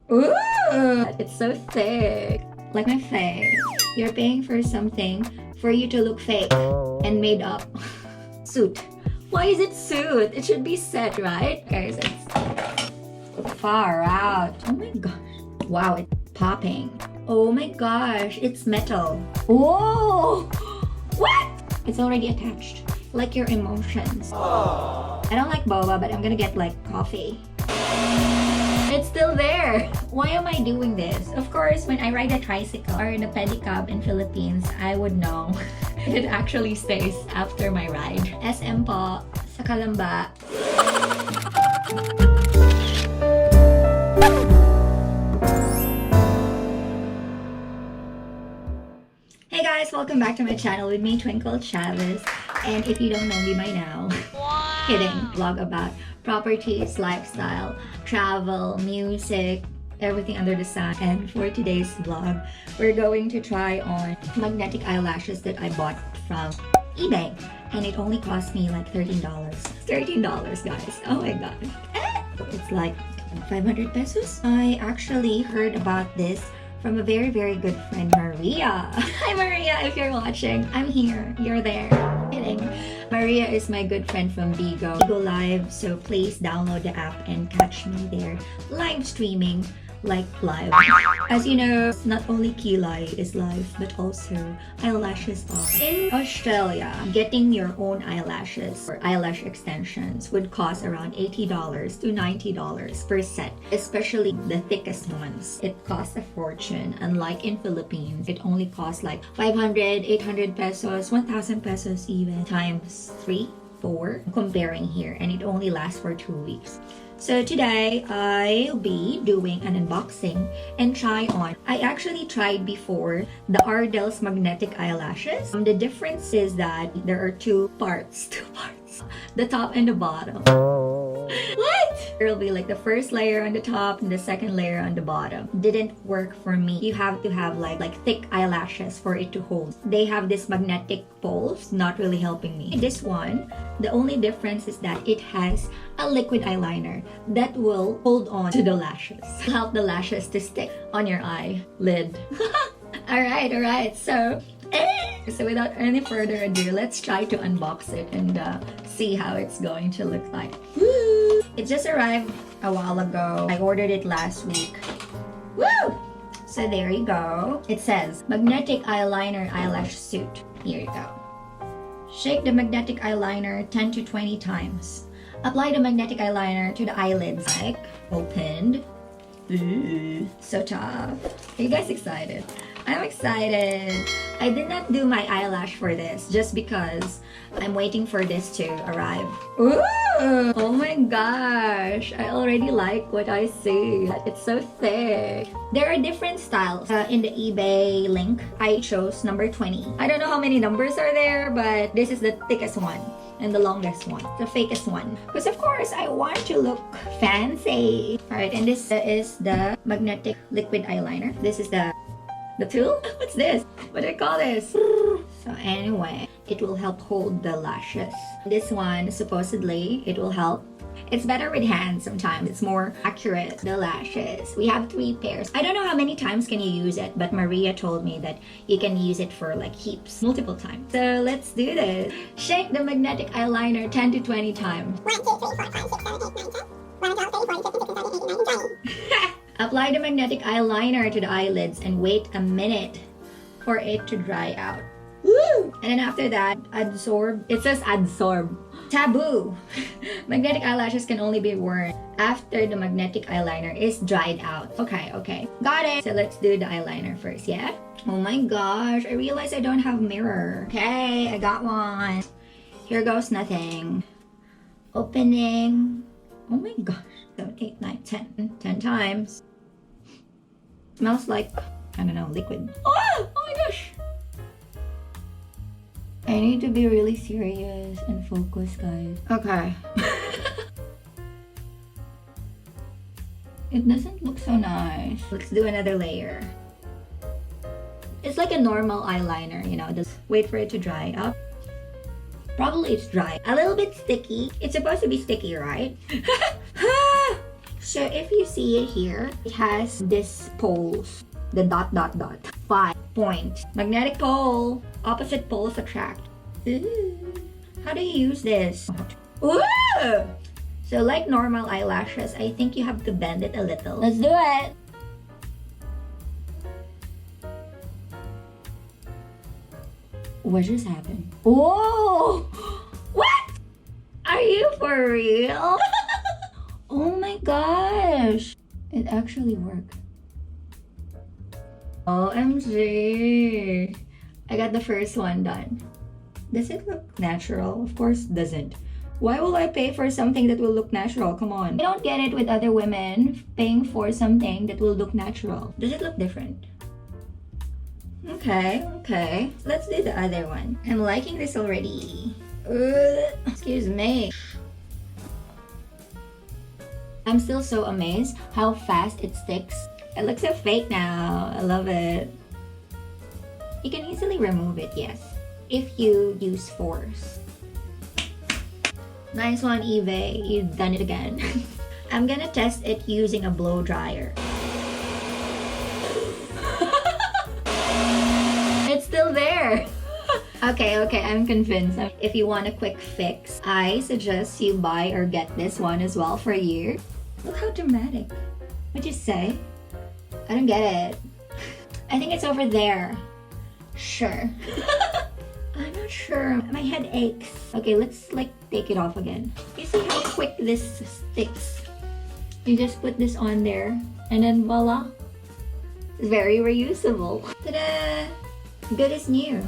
Ooh, it's so thick. Like my face. You're paying for something for you to look fake and made up. Suit. Why is it suit? It should be set, right? Okay, so it's far out. Oh my gosh. Wow, it's popping. Oh my gosh, it's metal. Whoa! What? It's already attached. Like your emotions. I don't like boba, but I'm gonna get like coffee. It's still there. Why am I doing this? Of course, when I ride a tricycle or the pedicab in Philippines, I would know. It actually stays after my ride. SM po, sa Kalamba. Hey guys, welcome back to my channel with me, Twinkle Chaves. And if you don't know me by now, kidding, vlog about properties, lifestyle, travel, music, everything under the sun. And for today's vlog, we're going to try on magnetic eyelashes that I bought from eBay. And it only cost me like $13. $13, guys. Oh my gosh. It's like 500 pesos. I actually heard about this from a very, very good friend, Maria. Hi, Maria, if you're watching. I'm here. You're there. Kidding. Maria is my good friend from BIGO Live, so please download the app and catch me there live streaming like live. As you know, not only Kilay is live, but also eyelashes are. In Australia, getting your own eyelashes or eyelash extensions would cost around $80 to $90 per set, especially the thickest ones. It costs a fortune. Unlike in Philippines, it only costs like 500, 800 pesos, 1,000 pesos even, times 3, 4, comparing here, and it only lasts for 2 weeks. So today, I'll be doing an unboxing and try on. I actually tried before the Ardell's magnetic eyelashes. The difference is that there are two parts. The top and the bottom. What? It'll be like the first layer on the top and the second layer on the bottom. Didn't work for me. You have to have like thick eyelashes for it to hold. They have this magnetic poles, not really helping me. This one, the only difference is that it has a liquid eyeliner that will hold on to the lashes. Help the lashes to stick on your eyelid. Alright. So without any further ado, let's try to unbox it and see how it's going to look like. Woo! It just arrived a while ago. I ordered it last week. Woo! So there you go. It says magnetic eyeliner eyelash suit. Here you go. Shake the magnetic eyeliner 10 to 20 times. Apply the magnetic eyeliner to the eyelids. Like, opened. Ooh, so tough. Are you guys excited? I'm excited. I did not do my eyelash for this just because I'm waiting for this to arrive. Ooh! Oh my gosh. I already like what I see. It's so thick. There are different styles. In the eBay link, I chose number 20. I don't know how many numbers are there, but this is the thickest one and the longest one, the fakest one. Because of course, I want to look fancy. Alright, and this is the magnetic liquid eyeliner. This is the tool? What's this? What do I call this? So anyway, it will help hold the lashes. This one, supposedly, it will help. It's better with hands sometimes. It's more accurate, the lashes. We have 3 pairs. I don't know how many times can you use it, but Maria told me that you can use it for like heaps, multiple times. So let's do this. Shake the magnetic eyeliner 10 to 20 times. 1, 2, 3, 4, 5, 6, 7, 8, 9, 10. 11, 12, 13, 14, 15, 16, 17, 18, 19. Apply the magnetic eyeliner to the eyelids and wait a minute for it to dry out. Woo! And then after that, absorb. It says absorb. Taboo! Magnetic eyelashes can only be worn after the magnetic eyeliner is dried out. Okay. Got it! So let's do the eyeliner first, yeah? Oh my gosh, I realized I don't have a mirror. Okay, I got one. Here goes nothing. Opening. Oh my gosh. 7, 8, 9, 10. 10 times. Smells like, I don't know, liquid. Oh my gosh! I need to be really serious and focus, guys. Okay. It doesn't look so nice. Let's do another layer. It's like a normal eyeliner, you know, just wait for it to dry up. Probably it's dry. A little bit sticky. It's supposed to be sticky, right? So if you see it here, it has this poles, the dot dot dot, 5 point. Magnetic pole, opposite poles attract. Ooh. How do you use this? Ooh. So like normal eyelashes, I think you have to bend it a little. Let's do it. What just happened? Whoa! What? Are you for real? Oh my gosh! It actually worked. OMG! I got the first one done. Does it look natural? Of course it doesn't. Why will I pay for something that will look natural? Come on. I don't get it with other women paying for something that will look natural. Does it look different? Okay. Let's do the other one. I'm liking this already. Excuse me. I'm still so amazed how fast it sticks. It looks so fake now. I love it. You can easily remove it, yes, if you use force. Nice one, eBay. You've done it again. I'm gonna test it using a blow dryer. It's still there. Okay, I'm convinced. If you want a quick fix, I suggest you buy or get this one as well for a year. Look how dramatic. What'd you say? I don't get it. I think it's over there. Sure. I'm not sure. My head aches. Okay, let's take it off again. You see how quick this sticks? You just put this on there and then voila. It's very reusable. Ta-da! Good as new.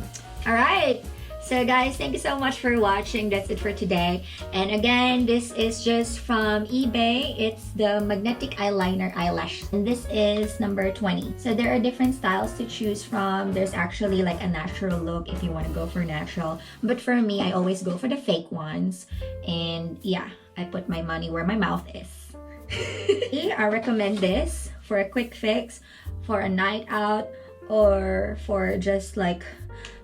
Alright. So guys, thank you so much for watching. That's it for today. And again, this is just from eBay. It's the magnetic eyeliner eyelash. And this is number 20. So there are different styles to choose from. There's actually like a natural look if you want to go for natural. But for me, I always go for the fake ones. And yeah, I put my money where my mouth is. I recommend this for a quick fix, for a night out, or for just like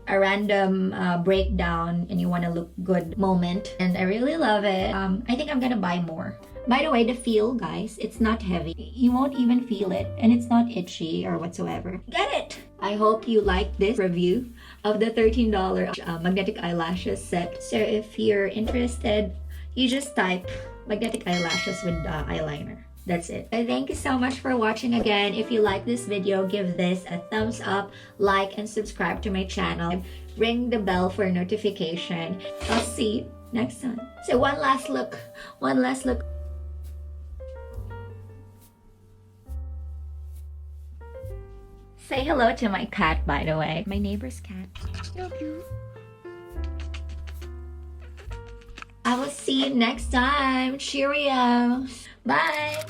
a random breakdown and you want to look good moment. And I really love it. I think I'm gonna buy more. By the way, the feel, guys, it's not heavy. You won't even feel it, and it's not itchy or whatsoever. Get it! I hope you like this review of the $13 magnetic eyelashes set. So if you're interested, you just type magnetic eyelashes with eyeliner. That's it. Thank you so much for watching again. If you like this video, give this a thumbs up, like, and subscribe to my channel. Ring the bell for notification. I'll see you next time. So one last look. Say hello to my cat, by the way. My neighbor's cat. So cute. I will see you next time. Cheerios. Bye.